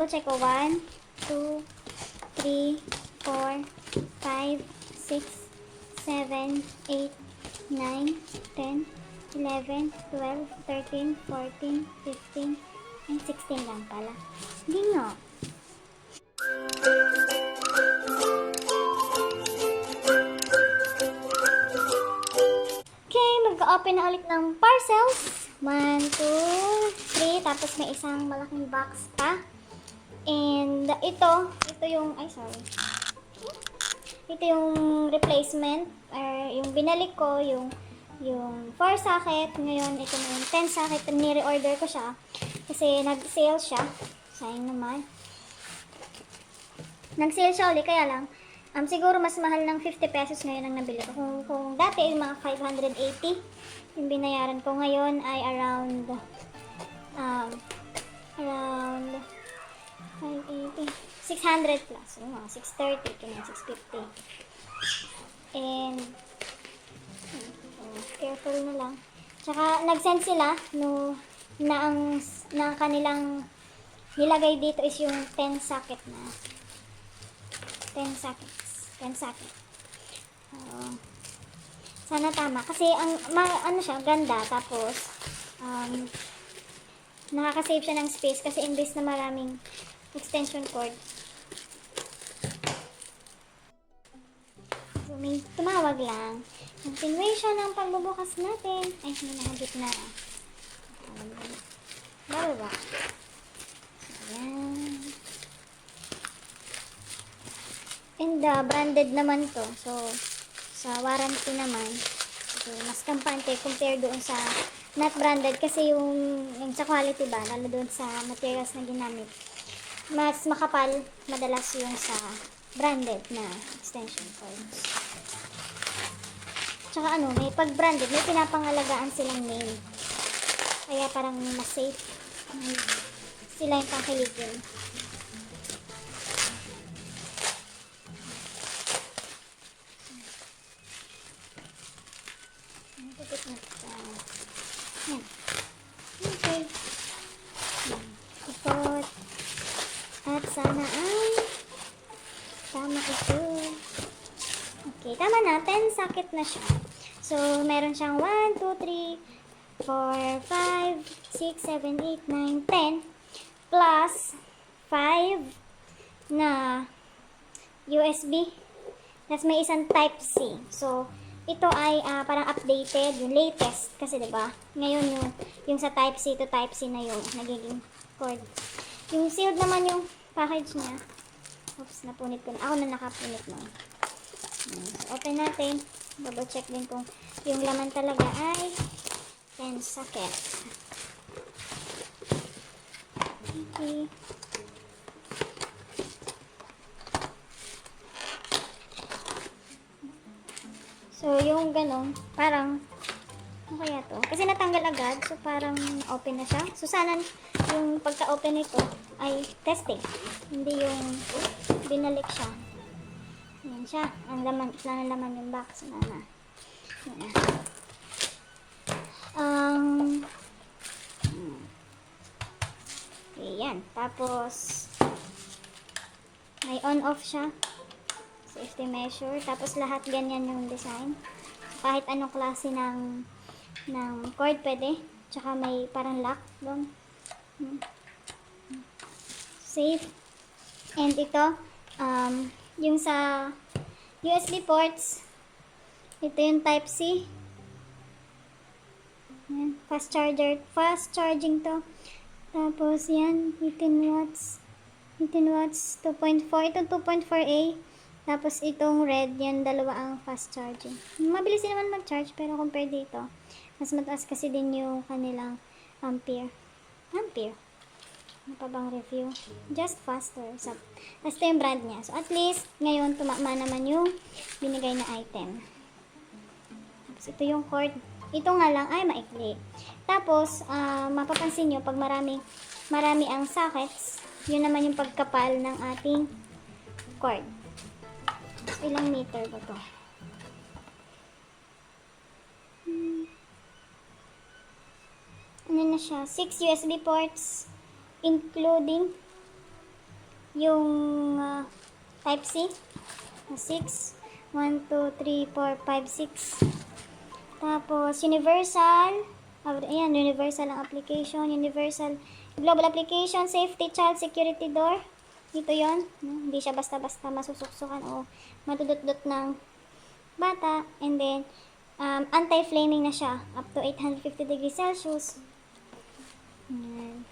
double check ko. 1, 2, 3, 4, 5, 6, 7, 8, 9, 10, 11, 12, 13, 14, 15, and 16 lang pala. Hindi nga. Okay, mag-open na ulit ng parcels. 1, 2, 3, tapos may isang malaking box pa. And ito yung, ay sorry. Ito yung replacement, or yung binalik ko, yung 4 socket. Ngayon, ito na yung 10 socket. Ni-reorder ko siya kasi nag-sale siya. Sayang naman. Nag-sale siya ulit, kaya lang, siguro mas mahal ng 50 pesos ngayon ang nabili ko. Kung dati, yung mga 580, yung binayaran ko ngayon ay around 580, 600 plus. Yung mga 630, kaya 650. And, careful na lang. Tsaka, nag-send sila na ang kanilang nilagay dito is yung 10 socket na 10 sockets. 10 socket. Sana tama. Kasi, ano siya, ganda. Tapos, nakaka-save siya ng space kasi imbes na maraming extension cord. So, may tumawag lang. Continuation ng pagbubukas natin. Ay, may nakagit na. Bababa. Ayan. And branded naman to. So, sa warranty naman. So, mas kampante compare doon sa not branded kasi yung sa quality ba, lalo doon sa materials na ginamit. Mas makapal madalas yung sa branded na extension cords. Tsaka may pag branded, may pinapangalagaan silang name. Kaya parang mas safe. Sila yung pangkiligin. Yan. Okay. Ikot. At sana ay tama ito. Okay, tama na. 10 socket na siya. So, meron siyang 1, 2, 3, 4, 5, 6, 7, 8, 9, 10 plus 5 na USB. Tapos may isang type C. So, ito ay parang updated, yung latest kasi 'di ba? Ngayon yung sa type C to type C na yung nagiging cord. Yung sealed naman yung package niya. Oops, napunit ko na. Ako na nakapunit mo. So, open natin. Double check din kung yung laman talaga ay 10 socket. Okay. So, yung ganun, parang, ano kaya to? Kasi natanggal agad, so parang open na siya. So, sana yung pagka-open nito ay testing. Hindi yung binalik siya. Yan siya. Ang laman yung box. Yan. Okay, yan. Tapos, may on-off siya. Safety measure. Tapos lahat ganyan yung design. Kahit anong klase ng cord pwede. Tsaka may parang lock doon. Safe. And ito, yung sa USB ports, ito yung type C. Yan, fast charging to. Tapos yan, 18 watts. 18 watts, 2.4. Itong 2.4A. Tapos itong red, yan dalawa ang fast charging. Mabilis din naman mag-charge, pero compare dito, mas mataas kasi din yung kanilang ampere. Ano pa bang review? Just faster. So, ito yung brand niya. So, at least, ngayon, tumama naman yung binigay na item. Tapos, ito yung cord. Ito nga lang ay maikli. Tapos, mapapansin nyo, pag marami ang sockets, yun naman yung pagkapal ng ating cord. Ilang meter ba to? Ano na siya? 6 USB ports, including yung type C. 6. 1, 2, 3, 4, 5, 6. Tapos, universal. Ayan, universal ang application. Universal global application, safety, child security door. Dito yon. Hindi siya basta-basta masusuksukan o matudot-dot ng bata. And then, anti-flaming na siya. Up to 850 degrees Celsius. Ayan.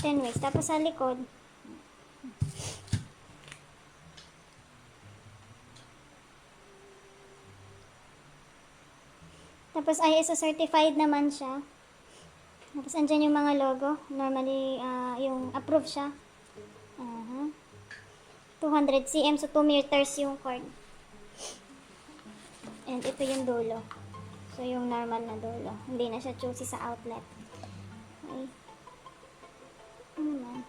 10 ways. Tapos sa likod, tapos ISO certified naman siya. Tapos andyan yung mga logo. Normally, yung approve siya. 200 cm, so 2 meters yung cord. And ito yung dulo. So yung normal na dulo. Hindi na siya choosy sa outlet. Okay. Ano naman?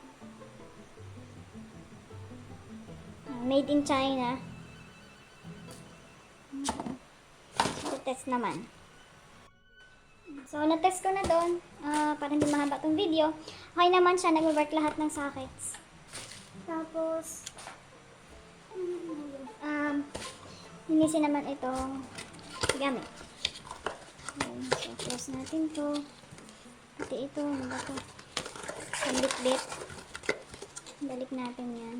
Made in China. Ito test naman. So, na-test ko na doon. Para hindi mahaba tong video. Okay naman siya. Nag-work lahat ng sockets. Tapos, linisin naman itong gamit. So, close natin to. Pati ito. Ano ba ito? Pambit-bit. Balik natin yan.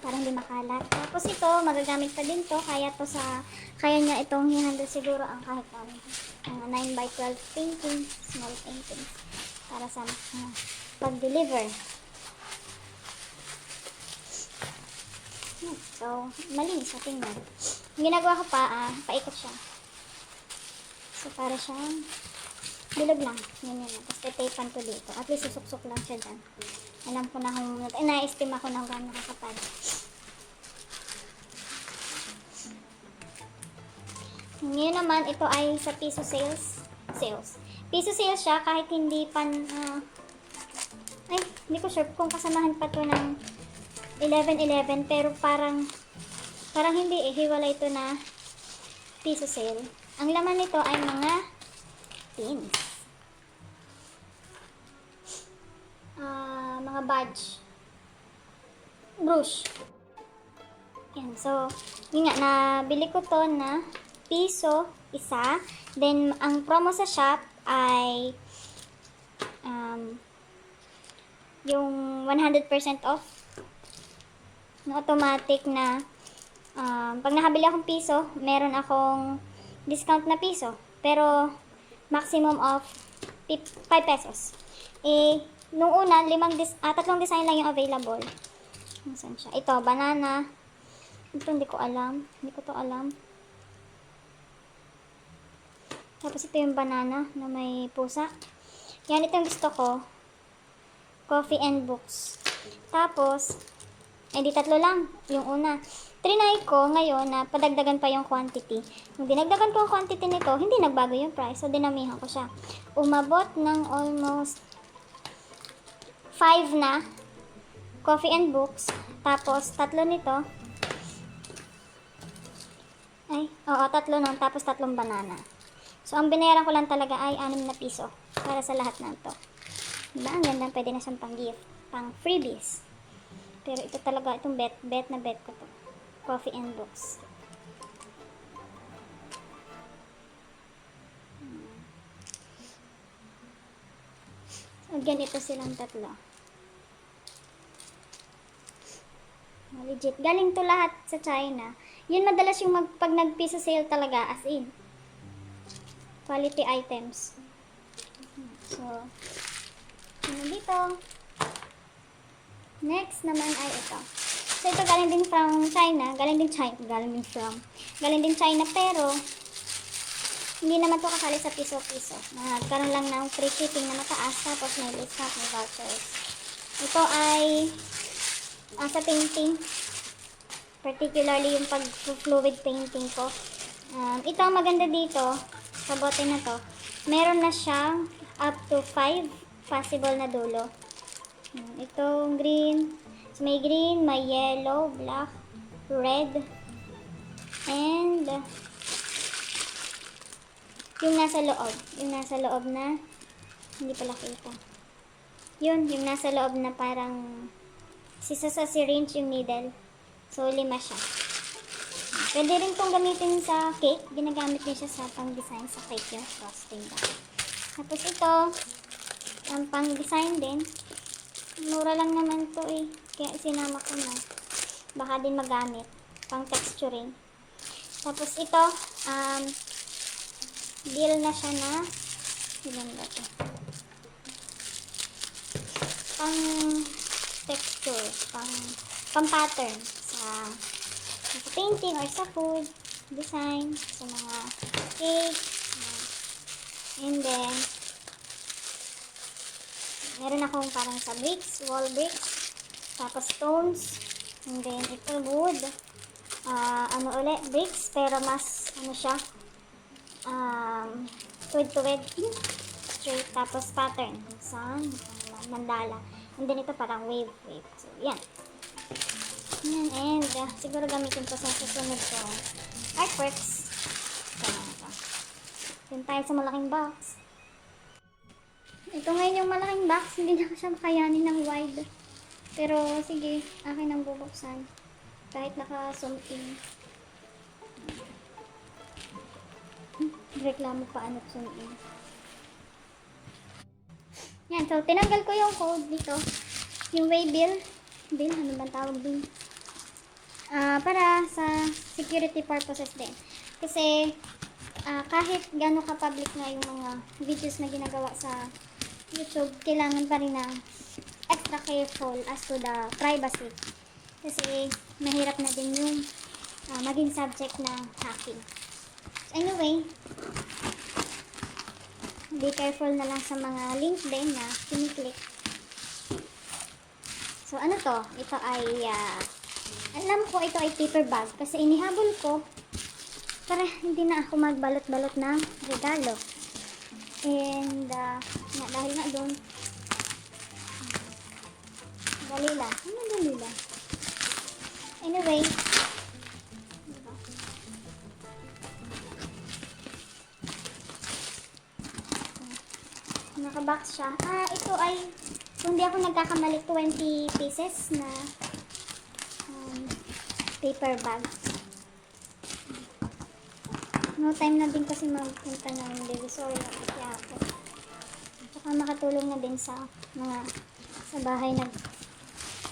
Para hindi makalat. Tapos ito, magagamit pa din to. Kaya niya itong i-handle siguro ang kahit 9x12 painting, small painting. Para sa pag-deliver. So, malinis sa tingnan. Yung ginagawa ko paikot siya. So, para siyang bilog lang. Yan. Tapos, tetapan ko dito. At least, susuksok lang siya dyan. Alam ko na kung na-estima ko na kung gano'n kakapal. Ngayon naman, ito ay sa piso sales. Piso sales siya kahit hindi hindi ko sure kung kasamahan pa to ng 11-11, pero parang hindi hiwalay ito na piso sale. Ang laman nito ay mga pins. Mga badge. Brush. Yan. So, yun nga, nabili ko to na piso isa. Then, ang promo sa shop ay yung 100% off. No, automatic na pag nakabili akong piso, meron akong discount na piso. Pero, maximum of 5 pesos. Nung una, 3 design lang yung available. Saan siya? Ito, banana. Ito, hindi ko to alam. Tapos ito yung banana na may pusa. Yan, ito yung gusto ko. Coffee and books. Tapos, di 3 lang. Yung una. Trinay ko ngayon na padagdagan pa yung quantity. Nung dinagdagan ko ang quantity nito, hindi nagbago yung price. So, dinamihan ko siya. Umabot ng almost 5 na coffee and books. Tapos, 3 nito. 3 nun. Tapos, 3 banana. So, ang binayaran ko lang talaga ay 6 na piso para sa lahat na ito. Diba? Ang ganda, pwede na siyang pang-gift, pang-freebies. Pero ito talaga, itong bet ko to. Coffee and books. So, ganito silang 3. Legit. Galing to lahat sa China. Yun madalas yung pag nag-piso sale talaga, as in. Quality items. So, yun dito. Next naman ay ito. So, ito galing din from China. Galing din China, pero hindi naman to kasali sa piso-piso. Nagkaroon lang ng free shipping na mataas, tapos may discount, may vouchers. Ito ay sa painting. Particularly yung pag-fluid painting ko. Ito ang maganda dito, sa bote na to. Meron na siyang up to 5 possible na dulo. Itong green. So, may green, may yellow, black, red, and yung nasa loob. Yung nasa loob na Hindi pala kita. Yun, yung nasa loob na parang sa syringe yung needle. So, 5 siya. Pwede rin itong gamitin sa cake. Ginagamit din siya sa pang-design sa cake yung frosting. Tapos ito, ang pang-design din. Mura lang naman to eh. Kaya sinama ko na. Baka din magamit. Pang-texturing. Tapos ito, deal na siya na ilan ba ito? Pang-texture. Pang-pattern sa painting or sa food design, sa mga cake, and then meron akong parang sa bricks, wall bricks, tapos stones, and then ito wood, bricks, pero mas siya, tuwid-tuwid, straight, tapos pattern sa mandala, and then ito parang wave, so yan. And siguro gamitin ko sa susunod ko artworks. Then tayo sa malaking box. Ito ngayon yung malaking box. Hindi na siya makayanin ng wide. Pero sige, akin ang bubuksan. Kahit naka-zoom in. Reklamo pa ano zoom in. Yan, so tinanggal ko yung code dito. Yung waybill. Bill, ano ba tawag din? Para sa security purposes din. Kasi, kahit gano'n ka-public nga yung mga videos na ginagawa sa YouTube, kailangan pa rin na extra careful as to the privacy. Kasi, mahirap na din yung maging subject na hacking. Anyway, be careful na lang sa mga link din na kiniklik. So, ano to? Ito ay, alam ko ito ay paper bag kasi inihabol ko para hindi na ako magbalot-balot ng regalo. And, dahil nga doon, dali lang. Ano dali lang? Anyway, nakabox siya. Ito ay, kung di ako nagkakamali, 20 pieces na paper bag. No time na din kasi magpunta ng Divisoria kaya ako. Saka makatulong na din sa mga sa bahay na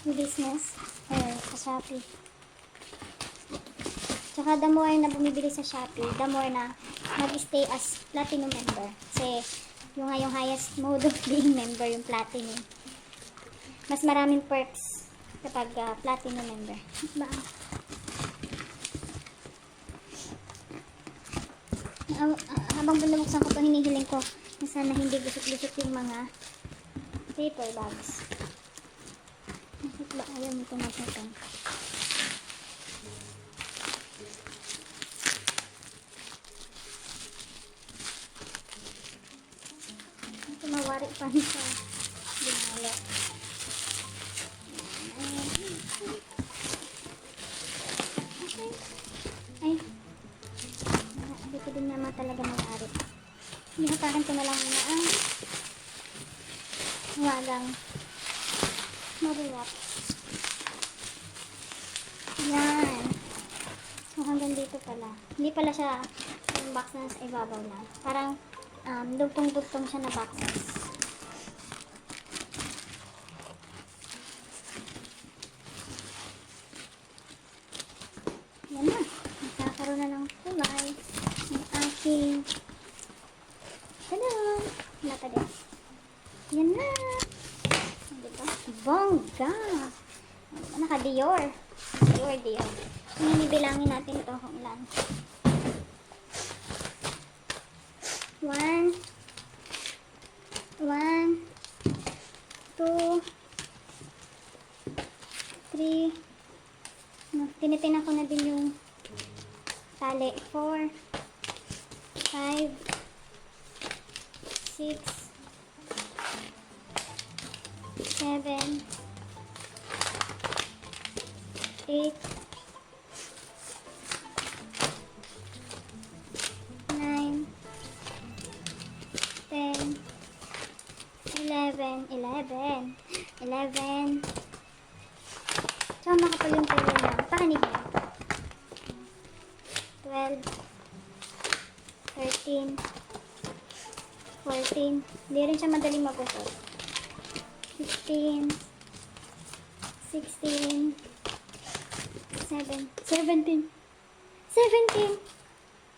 business sa Shopee. Saka the more na bumibili sa Shopee, the more na mag-stay as platinum member. Kasi yung nga yung highest mode of being member, yung platinum. Mas maraming perks kapag platinum member. Ba? Habang binubuksan ko ito, hinihiling ko na sana hindi gusot-gusot yung mga paper bags. Bakit ba ayaw mo tumatakan? Ito mawari pa rin sa binalo. Okay. Ay. Dito din naman talaga may-ari. Hinihatakan ko na lang na ang wagang mabuwap. Yan. So, hanggang dito pala. Hindi pala siya yung box na sa ibabaw lang. Parang dugtong-dugtong siya na boxes. Yan na. Nagkakaroon na ng kulay. Yung aking tada! Wala pa din. Yan na! Diba? Bongga! Naka-Dior. Dior. Bilangin natin ito kung ilan. 1 2 3 tinitingnan ko na din yung tali. 4 5 6 7 8 9 10 11. 11. Tsaka makapal yung pera na. Pakinig mo. 12. 13. 14. Hindi rin siya madaling mabukod. 15. 16. 17. 17.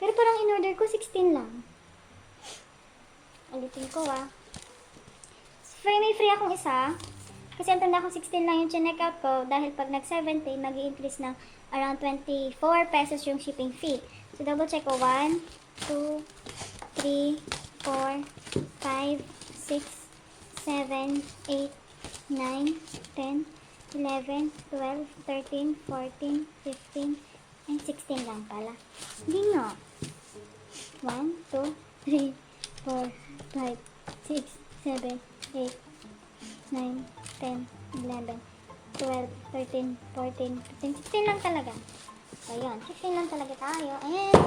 Pero parang in-order ko 16 lang. Ulitin ko may free akong isa. Kasi ang tanda ko 16 lang yung chinek out ko. Dahil pag nag-17, mag-i-increase ng around 24 pesos yung shipping fee. So double check ko. 1, 2, 3, 4, 5, 6, 7, 8, 9, 10, 11, 12, 13, 14, 15, and 16 lang pala. Hindi nga. 1, 2, 3, 4, 5, 6, 7, 8, 9, 10, 11, 12, 13, 14, 15, 16 lang talaga. So, yun. 16 lang talaga tayo. And,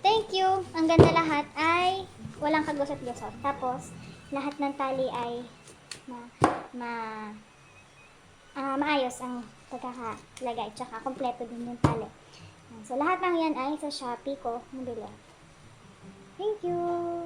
thank you. Ang ganda lahat ay walang kagusot-gusot. Tapos, lahat ng tali ay maayos ang pagkakalagay. Tsaka, kompleto din yung tali. So, lahat ng yan ay sa Shopee ko nabili. Thank you!